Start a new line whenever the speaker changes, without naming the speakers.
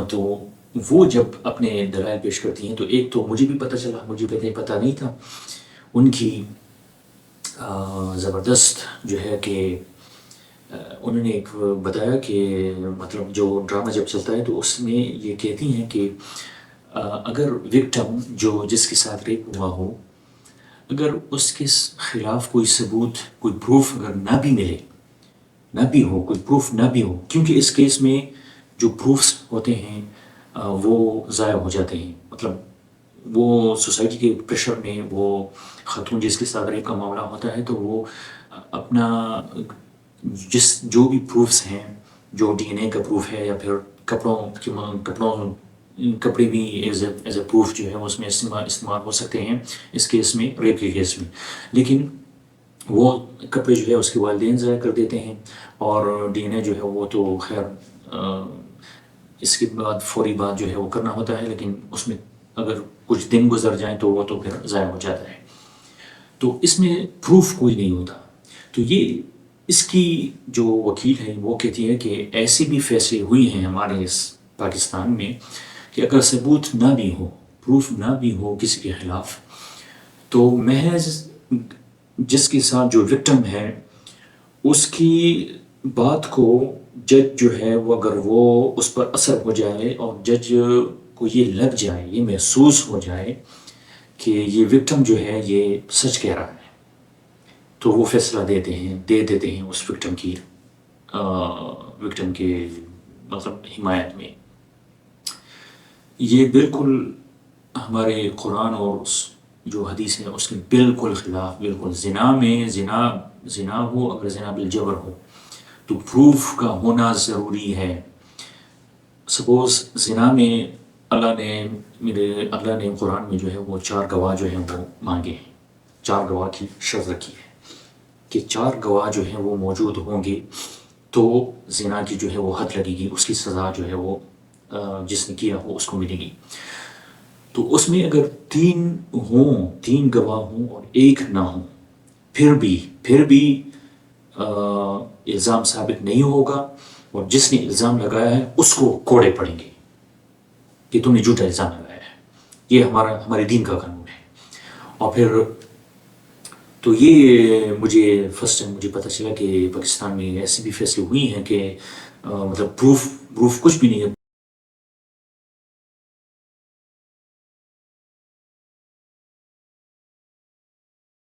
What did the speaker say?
تو وہ جب اپنے دلائل پیش کرتی ہیں تو ایک تو مجھے بھی پتہ چلا، مجھے پہلے پتہ نہیں تھا ان کی زبردست جو ہے کہ انہوں نے ایک بتایا کہ مطلب جو ڈرامہ جب چلتا ہے تو اس میں یہ کہتی ہیں کہ اگر وکٹم جو جس کے ساتھ ریپ ہوا ہو، اگر اس کے خلاف کوئی ثبوت، کوئی پروف اگر نہ بھی ملے، نہ بھی ہو، کوئی پروف نہ بھی ہو، کیونکہ اس کیس میں جو پروفس ہوتے ہیں وہ ضائع ہو جاتے ہیں، مطلب وہ سوسائٹی کے پریشر میں وہ خاتون جس کے ساتھ ریپ کا معاملہ ہوتا ہے تو وہ اپنا جو بھی پروفس ہیں، جو ڈی این اے کا پروف ہے یا پھر کپڑے بھی ایز اے پروف جو ہے اس میں استعمال ہو سکتے ہیں اس کیس میں، ریپ کے کیس میں، لیکن وہ کپڑے جو ہے اس کے والدین ضائع کر دیتے ہیں، اور ڈی این اے جو ہے وہ تو خیر اس کے بعد فوری بات جو ہے وہ کرنا ہوتا ہے، لیکن اس میں اگر کچھ دن گزر جائیں تو وہ تو پھر ضائع ہو جاتا ہے، تو اس میں پروف کوئی نہیں ہوتا۔ تو یہ اس کی جو وکیل ہے وہ کہتی ہے کہ ایسے بھی فیصلے ہوئی ہیں ہمارے اس پاکستان میں کہ اگر ثبوت نہ بھی ہو، پروف نہ بھی ہو کسی کے خلاف، تو محض جس کے ساتھ جو وکٹم ہے اس کی بات کو جج جو ہے وہ اگر وہ اس پر اثر ہو جائے اور جج کو یہ لگ جائے، یہ محسوس ہو جائے کہ یہ وکٹم جو ہے یہ سچ کہہ رہا ہے، تو وہ فیصلہ دے دیتے ہیں اس وکٹم کے مطلب حمایت میں۔ یہ بالکل ہمارے قرآن اور جو حدیث ہے اس کے بالکل خلاف، بالکل زنا ہو، اگر زنا بالجبر ہو تو پروف کا ہونا ضروری ہے۔ سپوز زنا میں اللہ نے قرآن میں جو ہے وہ 4 گواہ جو ہیں وہ مانگے ہیں، 4 گواہ کی شرط رکھی ہے کہ 4 گواہ جو ہیں وہ موجود ہوں گے تو زنا کی جو ہے وہ حد لگے گی، اس کی سزا جو ہے وہ جس نے کیا ہو اس کو ملے گی۔ تو اس میں اگر 3 گواہ ہوں اور 1 نہ ہوں، پھر بھی الزام ثابت نہیں ہوگا، اور جس نے الزام لگایا ہے اس کو کوڑے پڑیں گے کہ تم نے جھوٹا الزام لگایا ہے۔ یہ ہمارے دین کا قانون ہے۔ اور پھر تو یہ مجھے فرسٹ ٹائم مجھے پتہ چلا کہ پاکستان میں ایسی بھی فیصلے ہوئی ہیں کہ مطلب پروف کچھ بھی نہیں ہے،